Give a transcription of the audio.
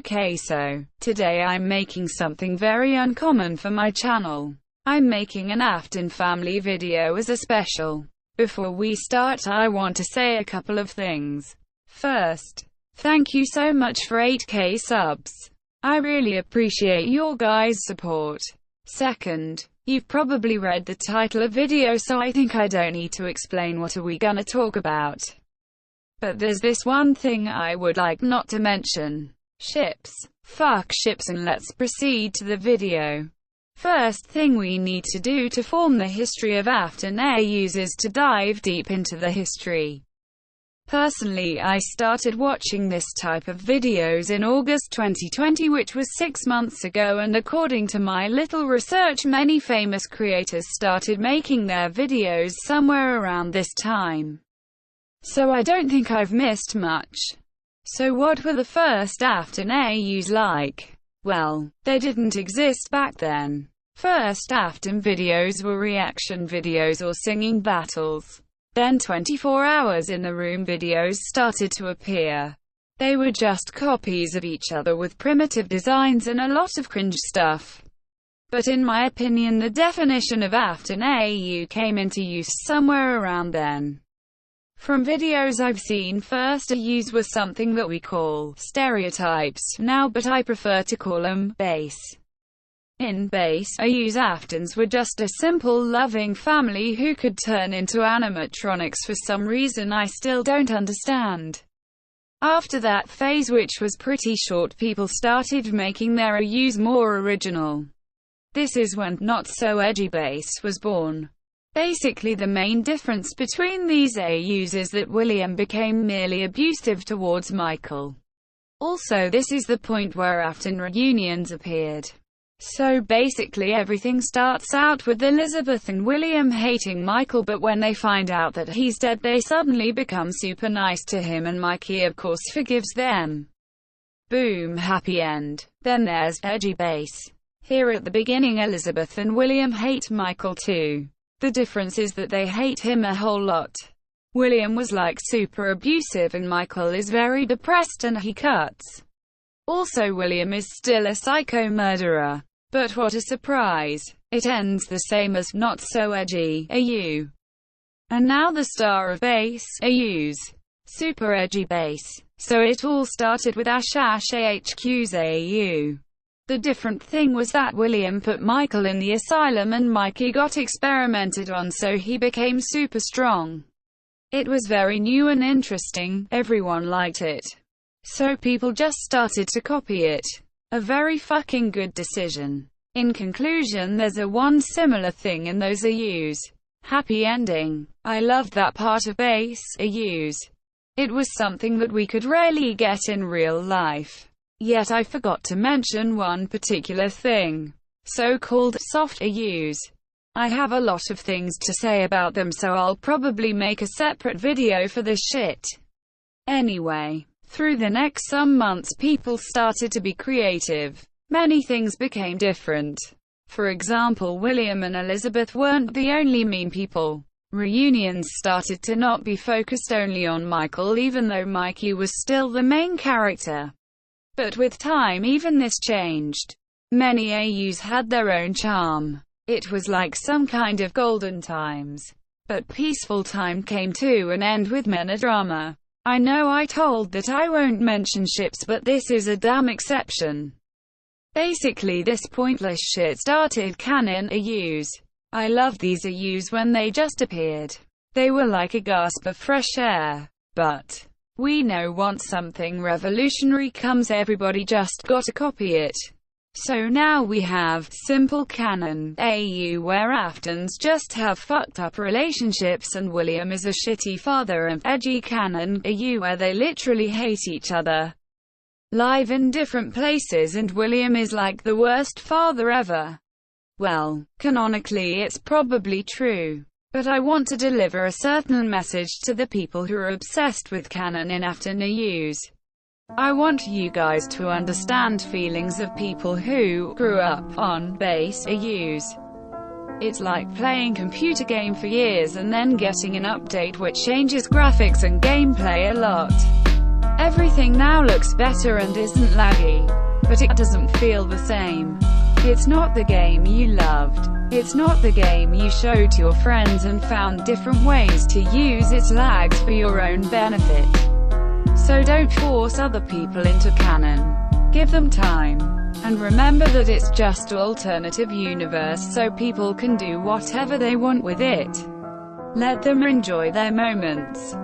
Okay, so today I'm making something very uncommon for my channel. I'm making an Afton family video as a special. Before we start, I want to say a couple of things. First, thank you so much for 8K subs. I really appreciate your guys' support. Second, you've probably read the title of video, so I think I don't need to explain what are we gonna talk about. But there's this one thing I would like not to mention. Ships. Fuck ships, and let's proceed to the video. First thing we need to do to form the history of Afton AUs is to dive deep into the history. Personally, I started watching this type of videos in August 2020, which was 6 months ago, and according to my little research, many famous creators started making their videos somewhere around this time. So I don't think I've missed much. So what were the first Afton AUs like? Well, they didn't exist back then. First Afton videos were reaction videos or singing battles. Then 24 hours in the room videos started to appear. They were just copies of each other with primitive designs and a lot of cringe stuff. But in my opinion, the definition of Afton AU came into use somewhere around then. From videos I've seen, first AUs were something that we call stereotypes now, but I prefer to call them base. In base AUs, Aftons were just a simple, loving family who could turn into animatronics for some reason I still don't understand. After that phase, which was pretty short, people started making their AUs more original. This is when Not So Edgy Base was born. Basically, the main difference between these AUs is that William became merely abusive towards Michael. Also, this is the point where Afton reunions appeared. So basically, everything starts out with Elizabeth and William hating Michael, but when they find out that he's dead, they suddenly become super nice to him, and Mikey of course forgives them. Boom, happy end. Then there's Edgy Base. Here at the beginning, Elizabeth and William hate Michael too. The difference is that they hate him a whole lot. William was like super abusive and Michael is very depressed and he cuts. Also, William is still a psycho murderer. But what a surprise. It ends the same as Not So Edgy AU. And now the star of base AUs. Super Edgy Base. So it all started with Ash AHQ's AU. The different thing was that William put Michael in the asylum and Mikey got experimented on, so he became super strong. It was very new and interesting, everyone liked it. So people just started to copy it. A very fucking good decision. In conclusion, there's a one similar thing in those AUs. Happy ending. I loved that part of base AUs. It was something that we could rarely get in real life. Yet I forgot to mention one particular thing. So-called soft AUs. I have a lot of things to say about them, so I'll probably make a separate video for this shit. Anyway, through the next some months, people started to be creative. Many things became different. For example, William and Elizabeth weren't the only mean people. Reunions started to not be focused only on Michael, even though Mikey was still the main character. But with time, even this changed. Many AUs had their own charm. It was like some kind of golden times. But peaceful time came to an end with melodrama. I know I told that I won't mention ships, but this is a damn exception. Basically, this pointless shit started canon AUs. I loved these AUs when they just appeared. They were like a gasp of fresh air. But we know once something revolutionary comes, everybody just gotta copy it. So now we have simple canon AU, where Aftons just have fucked up relationships and William is a shitty father, and edgy canon AU, where they literally hate each other, live in different places, and William is like the worst father ever. Well, canonically it's probably true. But I want to deliver a certain message to the people who are obsessed with canon in Afton AUs. I want you guys to understand feelings of people who grew up on base AUs. It's like playing computer game for years and then getting an update which changes graphics and gameplay a lot. Everything now looks better and isn't laggy. But it doesn't feel the same. It's not the game you loved. It's not the game you showed to your friends and found different ways to use its lags for your own benefit. So don't force other people into canon. Give them time. And remember that it's just an alternative universe, so people can do whatever they want with it. Let them enjoy their moments.